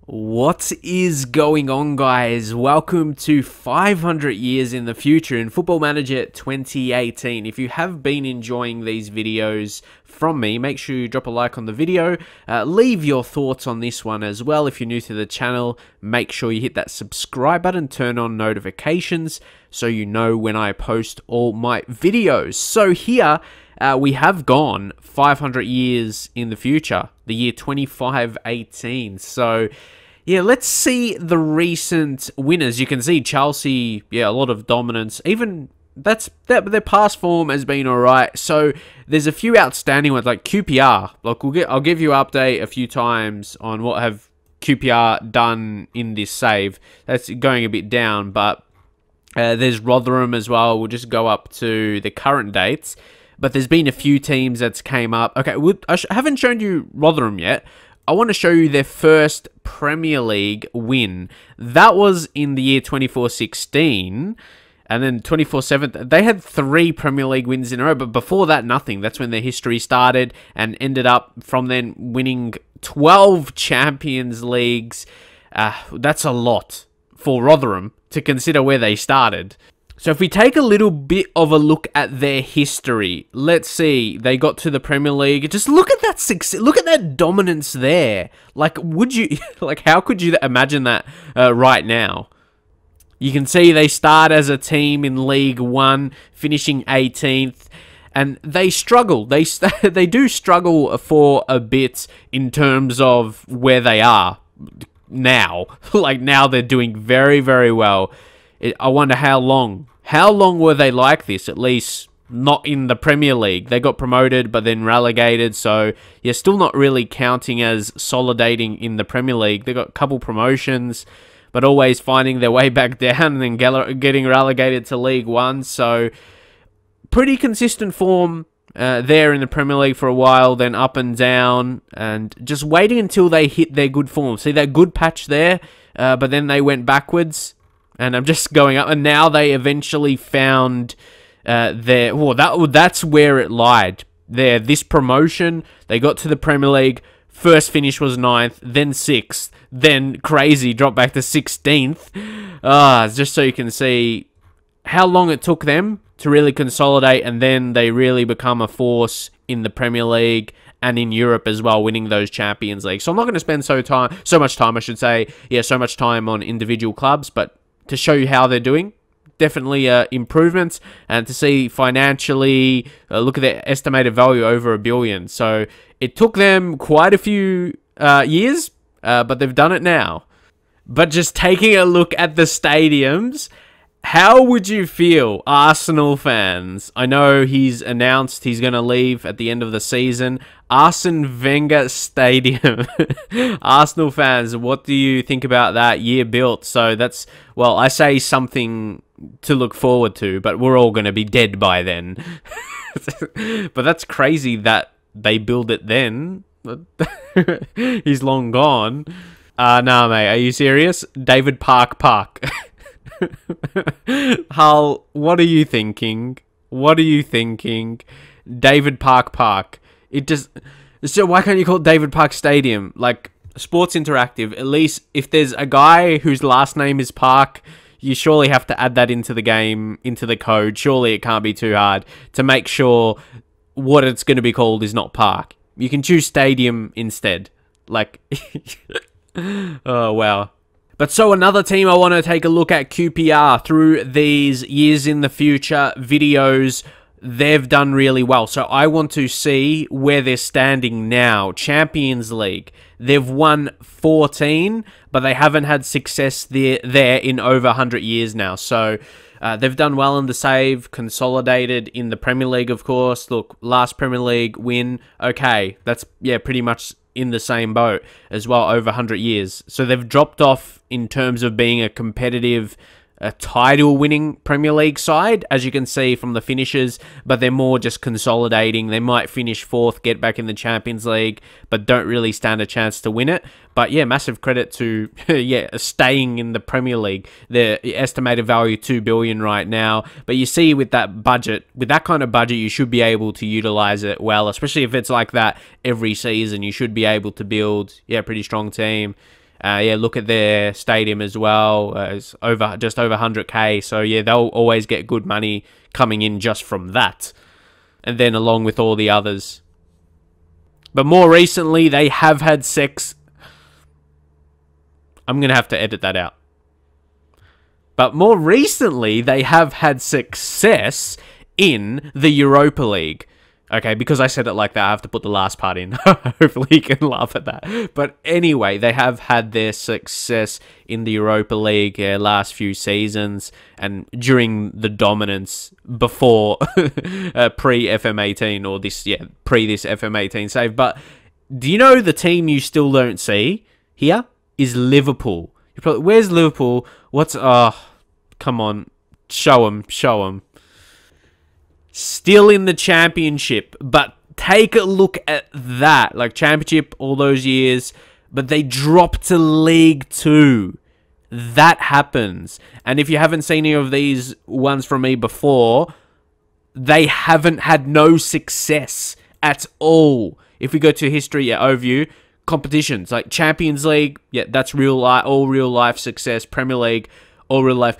What is going on, guys? Welcome to 500 years in the future in Football Manager 2018. If you have been enjoying these videos from me, make sure you drop a like on the video. Leave your thoughts on this one as well. If you're new to the channel, make sure you hit that subscribe button, turn on notifications so you know when I post all my videos. So here, we have gone 500 years in the future, the year 2518. So, yeah, let's see the recent winners. You can see Chelsea, yeah, a lot of dominance. Even their past form has been alright. So there's a few outstanding ones like QPR. Like I'll give you an update a few times on what have QPR done in this save. That's going a bit down, but there's Rotherham as well. We'll just go up to the current dates. But there's been a few teams that's came up. Okay, I haven't shown you Rotherham yet. I want to show you their first Premier League win. That was in the year 24-16. And then 24-7, they had 3 Premier League wins in a row. But before that, nothing. That's when their history started and ended up from then winning 12 Champions Leagues. That's a lot for Rotherham to consider where they started. So if we take a little bit of a look at their history, let's see, they got to the Premier League. Just look at that success, look at that dominance there. Like, would you, like, how could you imagine that right now? You can see they start as a team in League One, finishing 18th, and they struggle. They do struggle for a bit in terms of where they are now. Like, now they're doing very, very well. I wonder how long. How long were they like this? At least not in the Premier League. They got promoted, but then relegated. So, you're still not really counting as solidating in the Premier League. They got a couple promotions, but always finding their way back down and then getting relegated to League One. So, pretty consistent form there in the Premier League for a while, then up and down, and just waiting until they hit their good form. See that good patch there, but then they went backwards. And I'm just going up, and now they eventually found their... Well, that's where it lied. There, this promotion, they got to the Premier League, first finish was 9th, then 6th, then crazy, dropped back to 16th. Just so you can see how long it took them to really consolidate, and then they really become a force in the Premier League and in Europe as well, winning those Champions League. So I'm not going to spend so much time, I should say, so much time on individual clubs, but to show you how they're doing. Definitely improvements, and to see financially, look at their estimated value over $1 billion. So it took them quite a few years, but they've done it now. But just taking a look at the stadiums, how would you feel, Arsenal fans? I know he's announced he's going to leave at the end of the season. Arsene Wenger Stadium. Arsenal fans, what do you think about that year built? So that's, well, I say something to look forward to, but we're all going to be dead by then. But that's crazy that they build it then. He's long gone. Nah, mate, are you serious? David Park. Hull, what are you thinking? What are you thinking? David Park. It just... So why can't you call it David Park Stadium? Like, Sports Interactive, at least if there's a guy whose last name is Park, you surely have to add that into the game, into the code. Surely it can't be too hard to make sure what it's going to be called is not Park. You can choose Stadium instead. Like... Oh, wow. But so another team I want to take a look at, QPR, through these years in the future videos. They've done really well. So I want to see where they're standing now. Champions League. They've won 14, but they haven't had success there in over 100 years now. So they've done well in the save, consolidated in the Premier League, of course. Look, last Premier League win. Okay, that's, yeah, pretty much in the same boat as well, over 100 years. So they've dropped off in terms of being a competitive, title-winning Premier League side, as you can see from the finishes, but they're more just consolidating. They might finish 4th, get back in the Champions League, but don't really stand a chance to win it. But yeah, massive credit to staying in the Premier League. Their estimated value $2 billion right now. But you see, with that budget, with that kind of budget, you should be able to utilize it well, especially if it's like that every season. You should be able to build a pretty strong team. Yeah, look at their stadium as well. It's just over 100k. So yeah, they'll always get good money coming in just from that. And then along with all the others. But more recently, they have had sex. I'm going to have to edit that out. But more recently, they have had success in the Europa League. Okay, because I said it like that, I have to put the last part in. Hopefully you can laugh at that. But anyway, they have had their success in the Europa League last few seasons and during the dominance before pre-FM18 or this, yeah, pre-this FM18 save. But do you know the team you still don't see here is Liverpool? You're probably, where's Liverpool? What's, come on, show them. Still in the championship, but take a look at that. Like, championship all those years, but they dropped to League 2. That happens. And if you haven't seen any of these ones from me before, they haven't had no success at all. If we go to history, yeah, overview, competitions, like Champions League, yeah, that's real life, all real life success. Premier League, all real life.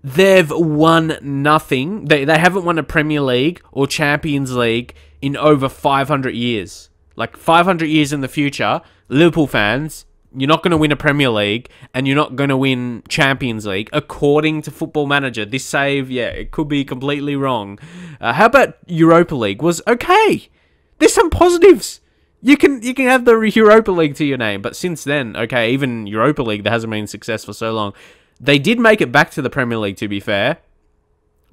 They've won nothing. They haven't won a Premier League or Champions League in over 500 years. Like, 500 years in the future, Liverpool fans, you're not going to win a Premier League and you're not going to win Champions League, according to Football Manager. This save, yeah, it could be completely wrong. How about Europa League? Was okay. There's some positives. You can have the Europa League to your name. But since then, okay, even Europa League, that hasn't been successful so long. They did make it back to the Premier League, to be fair.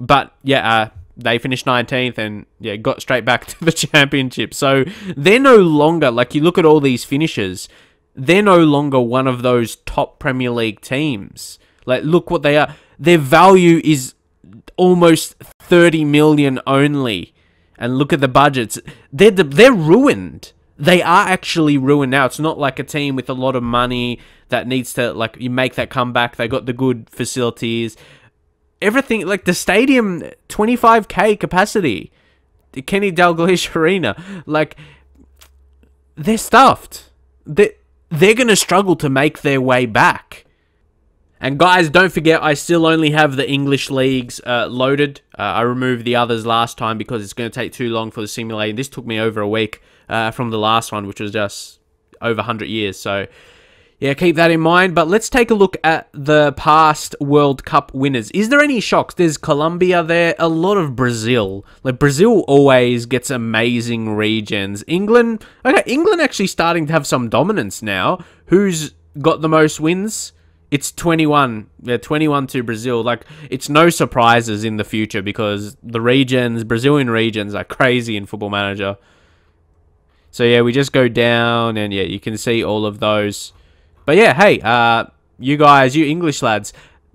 But, yeah, they finished 19th and, yeah, got straight back to the Championship. So, they're no longer, like, you look at all these finishers, they're no longer one of those top Premier League teams. Like, look what they are. Their value is almost 30 million only. And look at the budgets. They're ruined. They are actually ruined now. It's not like a team with a lot of money that needs to, like, you make that comeback. They got the good facilities. Everything, like the stadium, 25k capacity. The Kenny Dalglish Arena. Like, they're stuffed. They're going to struggle to make their way back. And guys, don't forget, I still only have the English leagues loaded. I removed the others last time because it's going to take too long for the simulator. This took me over a week from the last one, which was just over 100 years. So, yeah, keep that in mind. But let's take a look at the past World Cup winners. Is there any shocks? There's Colombia there. A lot of Brazil. Like, Brazil always gets amazing regions. England. Okay, England actually starting to have some dominance now. Who's got the most wins? It's 21. Yeah, 21 to Brazil. Like, it's no surprises in the future because the regions, Brazilian regions, are crazy in Football Manager. So, yeah, we just go down and, yeah, you can see all of those. But, yeah, hey, you guys, you English lads,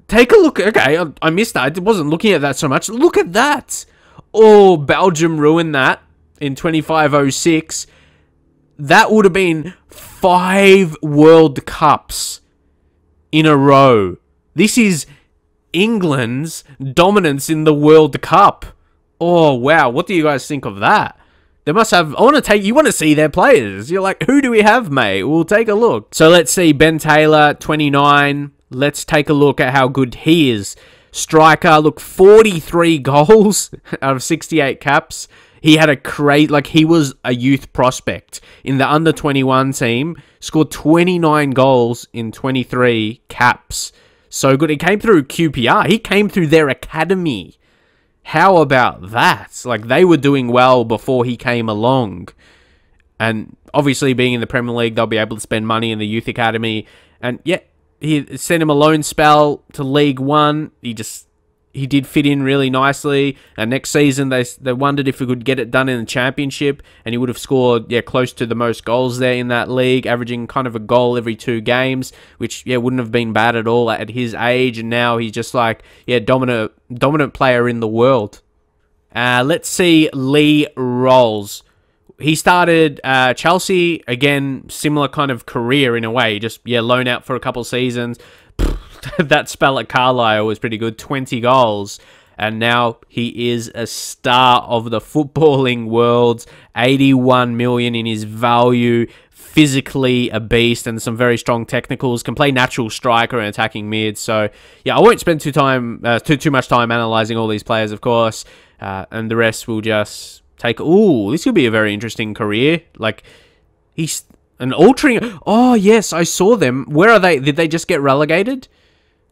take a look. Okay, I missed that. I wasn't looking at that so much. Look at that. Oh, Belgium ruined that in 2506. That would have been 5 World Cups in a row. This is England's dominance in the World Cup. Oh, wow. What do you guys think of that? They must have, you want to see their players. You're like, who do we have, mate? We'll take a look. So let's see, Ben Taylor, 29. Let's take a look at how good he is. Striker, look, 43 goals out of 68 caps. He had he was a youth prospect in the under-21 team. Scored 29 goals in 23 caps. So good. He came through QPR. He came through their academy. How about that? Like, they were doing well before he came along. And obviously, being in the Premier League, they'll be able to spend money in the youth academy. And, yeah, he sent him a loan spell to League One. He did fit in really nicely. And next season, they wondered if he could get it done in the Championship. And he would have scored, yeah, close to the most goals there in that league, averaging kind of a goal every 2 games, which, yeah, wouldn't have been bad at all at his age. And now he's just like, yeah, dominant player in the world. Let's see Lee Rolls. He started Chelsea, again, similar kind of career in a way. Just, yeah, loan out for a couple seasons. That spell at Carlisle was pretty good. 20 goals. And now he is a star of the footballing world. 81 million in his value. physically a beast and some very strong technicals, can play natural striker and attacking mid. So, yeah, I won't spend too much time analysing all these players, of course, and the rest will just take... Ooh, this could be a very interesting career. Like, he's an Altrincham... Oh, yes, I saw them. Where are they? Did they just get relegated?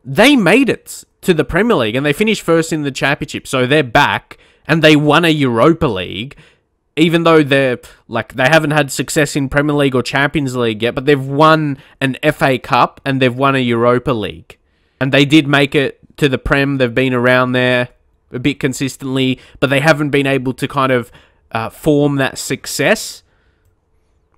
They made it to the Premier League, and they finished first in the Championship, so they're back, and they won a Europa League, even though they haven't had success in Premier League or Champions League yet, but they've won an FA Cup, and they've won a Europa League. And they did make it to the Prem. They've been around there a bit consistently, but they haven't been able to kind of form that success.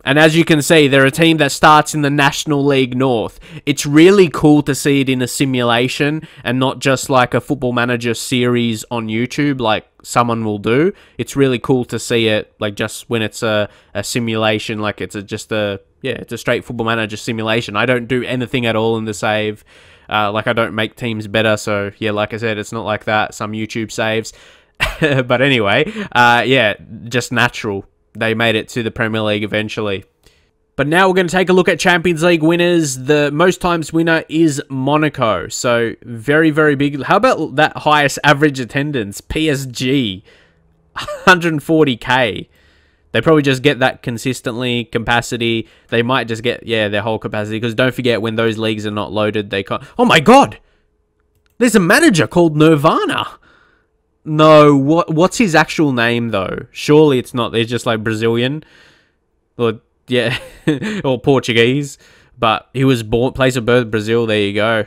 And as you can see, they're a team that starts in the National League North. It's really cool to see it in a simulation and not just like a Football Manager series on YouTube like someone will do. It's really cool to see it like just when it's a simulation, like it's it's a straight Football Manager simulation. I don't do anything at all in the save. Like I don't make teams better. So yeah, like I said, it's not like that. Some YouTube saves. But anyway, yeah, just natural. They made it to the Premier League eventually. But now we're going to take a look at Champions League winners. The most times winner is Monaco. So very, very big. How about that highest average attendance? PSG, 140k. They probably just get that consistently. Capacity. They might just get, yeah, their whole capacity. Because don't forget, when those leagues are not loaded, they can't... Oh my god! There's a manager called Nirvana. No, what's his actual name, though? Surely it's not. They're just like Brazilian. Or, yeah, or Portuguese. But he was born, place of birth, Brazil. There you go.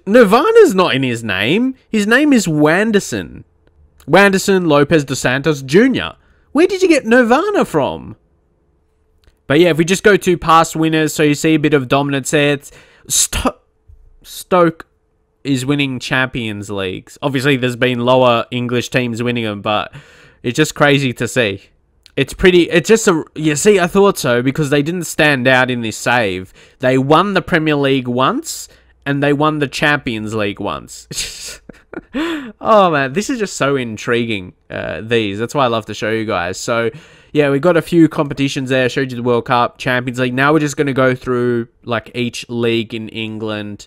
Nirvana's not in his name. His name is Wanderson. Wanderson Lopez dos Santos Jr. Where did you get Nirvana from? But yeah, if we just go to past winners, so you see a bit of dominance there. It's Stoke is winning Champions Leagues. Obviously, there's been lower English teams winning them, but it's just crazy to see. It's just a... You see, I thought so, because they didn't stand out in this save. They won the Premier League once, and they won the Champions League once. Oh, man, this is just so intriguing, these. That's why I love to show you guys. So, yeah, we got a few competitions there. I showed you the World Cup, Champions League. Now we're just going to go through, like, each league in England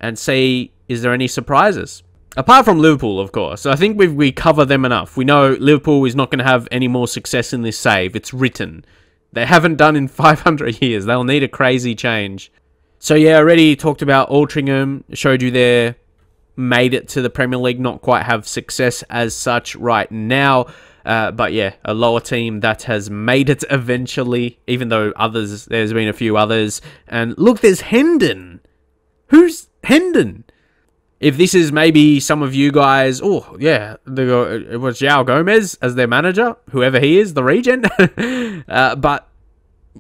and see, is there any surprises? Apart from Liverpool, of course. So I think we cover them enough. We know Liverpool is not going to have any more success in this save. It's written. They haven't done in 500 years. They'll need a crazy change. So yeah, I already talked about Altrincham. Showed you there. Made it to the Premier League. Not quite have success as such right now. But yeah, a lower team that has made it eventually. Even though there's been a few others. And look, there's Hendon. Who's Hendon? If this is maybe some of you guys... Oh, yeah. It was João Gomez as their manager. Whoever he is, the regen. But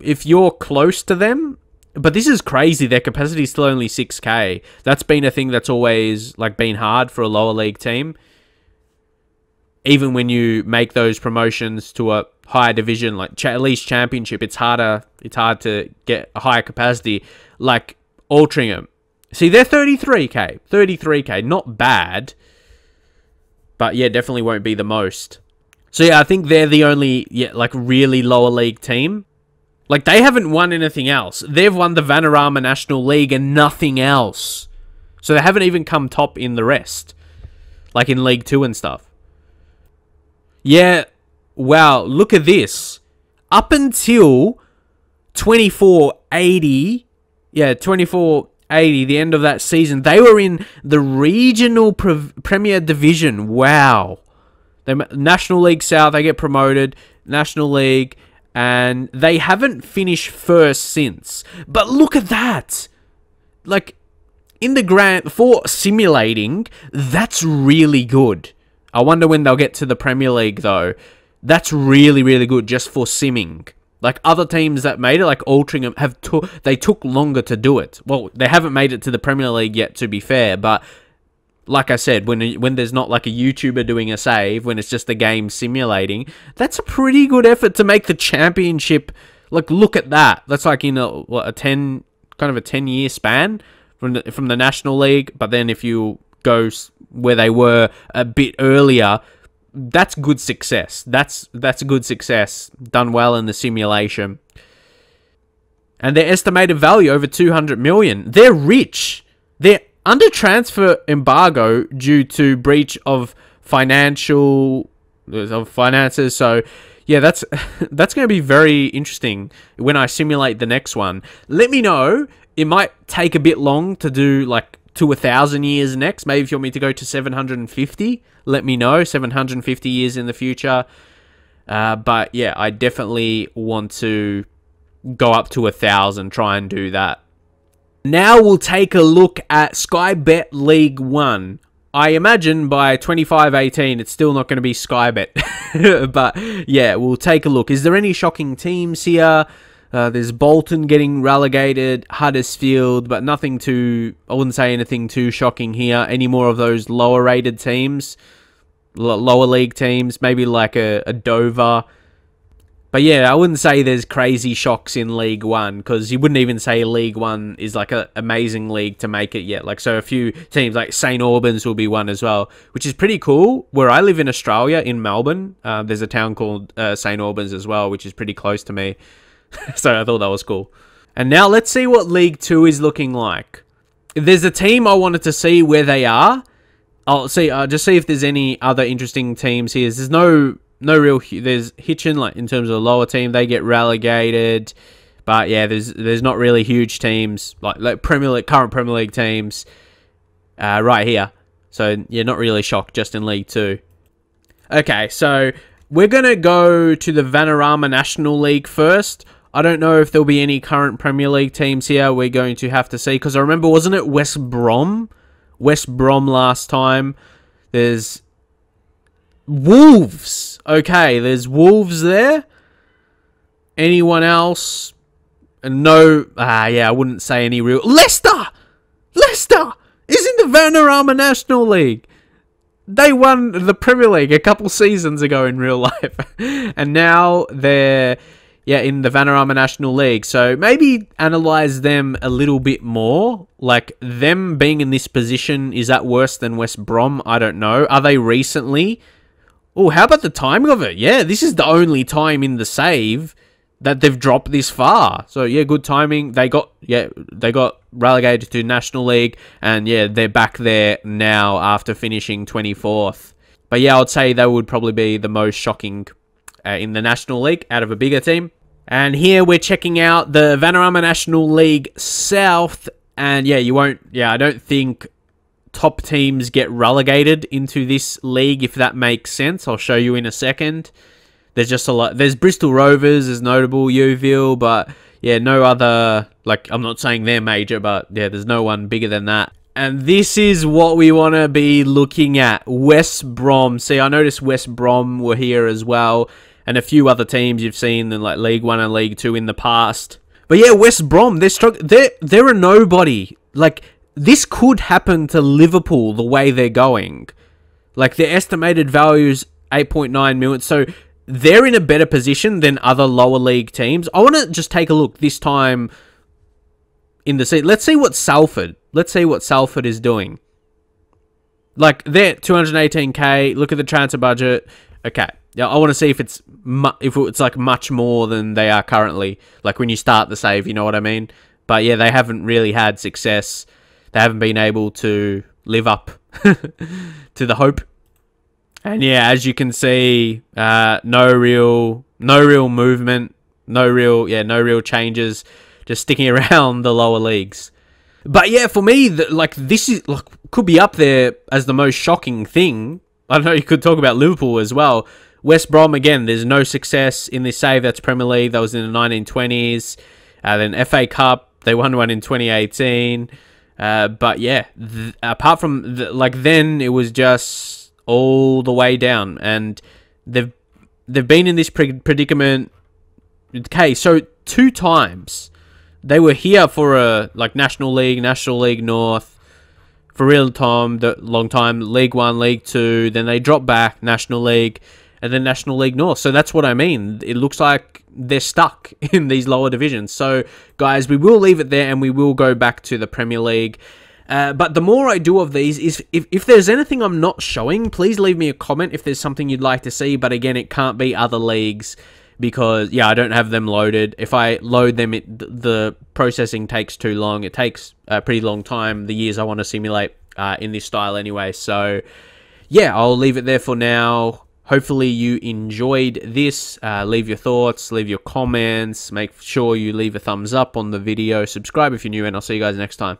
if you're close to them... But this is crazy. Their capacity is still only 6k. That's been a thing that's always like been hard for a lower league team. Even when you make those promotions to a higher division, like at least Championship, it's hard to get a higher capacity. Like Altrincham. See, they're 33k. 33k. Not bad. But yeah, definitely won't be the most. So yeah, I think they're the only like really lower league team. Like, they haven't won anything else. They've won the Vanarama National League and nothing else. So they haven't even come top in the rest. Like in League 2 and stuff. Yeah. Wow, look at this. Up until 2480... Yeah, 2480, the end of that season, they were in the Regional Premier Division. Wow. National League South, they get promoted. National League... And they haven't finished first since. But look at that. Like, in the for simulating, that's really good. I wonder when they'll get to the Premier League, though. That's really, really good just for simming. Like, other teams that made it, like Altrincham, they took longer to do it. Well, they haven't made it to the Premier League yet, to be fair. But, like I said, when there's not like a YouTuber doing a save, when it's just the game simulating, that's a pretty good effort to make the Championship. Like, look at that. That's like in a 10-year span from the National League. But then if you go where they were a bit earlier, that's good success. That's good success. Done well in the simulation. And their estimated value over 200 million. They're rich. They're under transfer embargo due to breach of finances. So yeah, that's going to be very interesting when I simulate the next one. Let me know. It might take a bit long to do like to 1,000 years next. Maybe if you want me to go to 750, let me know. 750 years in the future. But yeah, I definitely want to go up to 1,000. Try and do that. Now we'll take a look at Sky Bet League 1. I imagine by 25-18, it's still not going to be Sky Bet. But yeah, we'll take a look. Is there any shocking teams here? There's Bolton getting relegated, Huddersfield, but nothing too... I wouldn't say anything too shocking here. Any more of those lower rated teams? Lower league teams? Maybe like a Dover. But yeah, I wouldn't say there's crazy shocks in League 1, because you wouldn't even say League 1 is like an amazing league to make it yet. Like, so a few teams like St. Albans will be one as well, which is pretty cool. Where I live in Australia, in Melbourne, there's a town called St. Albans as well, which is pretty close to me. So I thought that was cool. And now let's see what League 2 is looking like. There's a team I wanted to see where they are. I'll see, just see if there's any other interesting teams here. There's no real... There's Hitchin, like in terms of the lower team, they get relegated. But yeah, there's not really huge teams like Premier League, current Premier League teams right here. So yeah, not really shocked just in League 2. Okay, so we're gonna go to the Vanarama National League first. I don't know if there'll be any current Premier League teams here. We're going to have to see, because I remember, wasn't it West Brom? West Brom last time. There's Wolves. Okay, there's Wolves there. Anyone else? No. Yeah, I wouldn't say any real... Leicester! Leicester is in the Vanarama National League. They won the Premier League a couple seasons ago in real life. And now they're... yeah, in the Vanarama National League. So maybe analyze them a little bit more. Like, them being in this position, is that worse than West Brom? I don't know. Are they recently... oh, how about the timing of it? Yeah, this is the only time in the save that they've dropped this far. So yeah, good timing. They got relegated to National League, and yeah, they're back there now after finishing 24th. But yeah, I'd say they would probably be the most shocking in the National League out of a bigger team. And here we're checking out the Vanarama National League South, and yeah, you won't... yeah, I don't think top teams get relegated into this league, if that makes sense. I'll show you in a second. There's just a lot. There's Bristol Rovers is notable, Yeovil, but yeah, no other... like, I'm not saying they're major, but yeah, there's no one bigger than that. And this is what we want to be looking at. West Brom. See, I noticed West Brom were here as well, and a few other teams you've seen in like League 1 and League 2 in the past. But yeah, West Brom, they're a nobody. Like, this could happen to Liverpool the way they're going. Like, their estimated value's 8.9 million. So they're in a better position than other lower league teams. I want to just take a look this time in the season. Let's see what Salford is doing. Like, they're 218k. Look at the transfer budget. Okay. Yeah, I want to see if it's like much more than they are currently. Like, when you start the save, you know what I mean? But yeah, they haven't really had success. They haven't been able to live up to the hope. And yeah, as you can see, no real movement, no real changes, just sticking around the lower leagues. But yeah, for me, this is could be up there as the most shocking thing. I don't know, you could talk about Liverpool as well. West Brom, again, there's no success in this save. That's Premier League. That was in the 1920s. Then FA Cup, they won one in 2018. But yeah, apart from then it was just all the way down, and they've been in this predicament. Okay, so 2 times they were here for a National League North for real time, long time, League 1, League 2. Then they dropped back, National League, and then National League North. So that's what I mean. It looks like they're stuck in these lower divisions. So, guys, we will leave it there, and we will go back to the Premier League. But the more I do of these, is if there's anything I'm not showing, please leave me a comment if there's something you'd like to see. But again, it can't be other leagues because, yeah, I don't have them loaded. If I load them, the processing takes too long. It takes a pretty long time, the years I want to simulate in this style anyway. So, yeah, I'll leave it there for now. Hopefully you enjoyed this. Leave your thoughts, leave your comments. Make sure you leave a thumbs up on the video. Subscribe if you're new, and I'll see you guys next time.